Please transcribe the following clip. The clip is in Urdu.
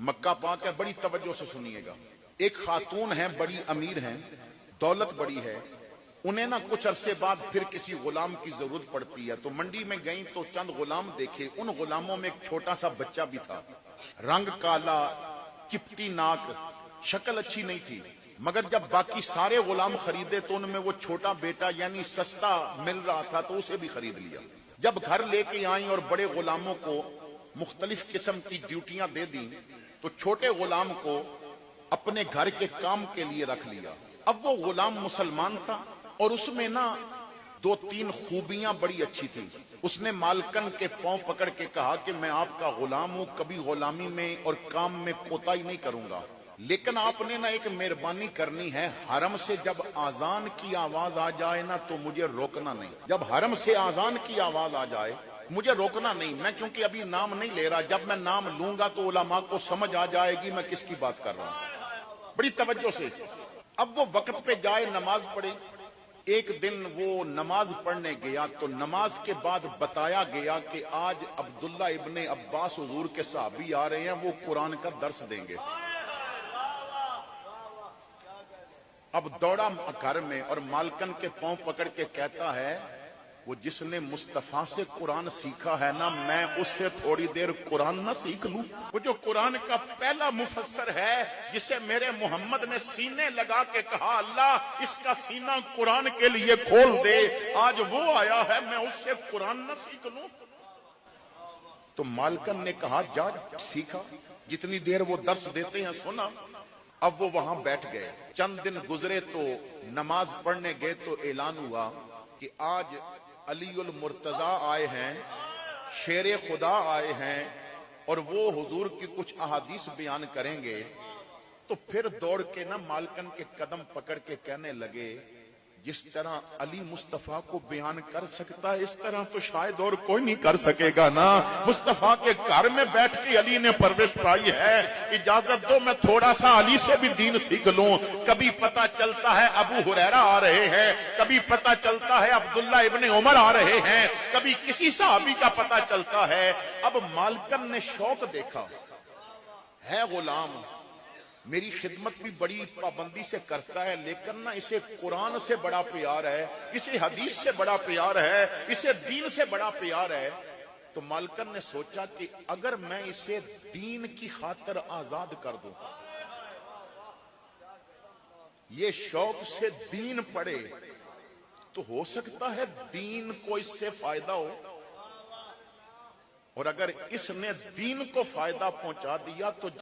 مکہ پاک ہے، بڑی توجہ سے سنیے گا. ایک خاتون ہیں، بڑی امیر ہیں، دولت بڑی ہے. انہیں نہ کچھ عرصے بعد پھر کسی غلام کی ضرورت پڑتی ہے، تو منڈی میں گئیں تو چند غلام دیکھے. ان غلاموں میں ایک چھوٹا سا بچہ بھی تھا، رنگ کالا، چپٹی ناک، شکل اچھی نہیں تھی. مگر جب باقی سارے غلام خریدے تو ان میں وہ چھوٹا بیٹا یعنی سستا مل رہا تھا تو اسے بھی خرید لیا. جب گھر لے کے آئیں اور بڑے غلاموں کو مختلف قسم کی ڈیوٹیاں دے دیں تو چھوٹے غلام کو اپنے گھر کے کام کے لیے رکھ لیا. اب وہ غلام مسلمان تھا اور اس میں نا 2-3 خوبیاں بڑی اچھی تھیں. اس نے مالکن کے پاؤں پکڑ کے کہا کہ میں آپ کا غلام ہوں، کبھی غلامی میں اور کام میں کوتاہی نہیں کروں گا، لیکن آپ نے نا ایک مہربانی کرنی ہے، حرم سے جب اذان کی آواز آ جائے نا تو مجھے روکنا نہیں. جب حرم سے اذان کی آواز آ جائے مجھے روکنا نہیں. میں کیونکہ ابھی نام نہیں لے رہا، جب میں نام لوں گا تو علماء کو سمجھ آ جائے گی میں کس کی بات کر رہا ہوں. بڑی توجہ سے. اب وہ وقت پہ جائے نماز پڑھے. ایک دن وہ نماز پڑھنے گیا تو نماز کے بعد بتایا گیا کہ آج عبداللہ ابن عباس حضور کے صحابی آ رہے ہیں، وہ قرآن کا درس دیں گے. اب دوڑا گھر میں اور مالکن کے پاؤں پکڑ کے کہتا ہے وہ جس نے مصطفیٰ سے قرآن سیکھا ہے نا، میں اس سے تھوڑی دیر قرآن نہ سیکھ لوں؟ وہ جو قرآن کا پہلا مفسر ہے جسے میرے محمد نے سینے لگا کے کہا اللہ اس کا سینہ قرآن کے لیے کھول دے، آج وہ آیا ہے، میں اس سے قرآن نہ سیکھ لوں؟ تو مالکن نے کہا جا سیکھا، جتنی دیر وہ درس دیتے ہیں سنا. اب وہ وہاں بیٹھ گئے. چند دن گزرے تو نماز پڑھنے گئے تو اعلان ہوا کہ آج علی المرتضی آئے ہیں، شیر خدا آئے ہیں اور وہ حضور کی کچھ احادیث بیان کریں گے. تو پھر دوڑ کے نا مالکن کے قدم پکڑ کے کہنے لگے جس طرح علی مصطفیٰ کو بیان کر سکتا ہے اس طرح تو شاید اور کوئی نہیں کر سکے گا نا. مصطفیٰ کے گھر میں بیٹھ کے علی نے پرورش پائی ہے، اجازت دو میں تھوڑا سا علی سے بھی دین سیکھ لوں. کبھی پتہ چلتا ہے ابو ہریرہ آ رہے ہیں، کبھی پتہ چلتا ہے عبداللہ ابن عمر آ رہے ہیں، کبھی کسی صحابی کا پتہ چلتا ہے. اب مالکن نے شوق دیکھا ہے غلام میری خدمت بھی بڑی پابندی سے کرتا ہے، لیکن نا اسے قرآن سے بڑا پیار ہے، اسے حدیث سے بڑا پیار ہے، اسے دین سے بڑا پیار ہے. تو مالکن نے سوچا کہ اگر میں اسے دین کی خاطر آزاد کر دوں، یہ شوق سے دین پڑھے تو ہو سکتا ہے دین کو اس سے فائدہ ہو، اور اگر اس نے دین کو فائدہ پہنچا دیا تو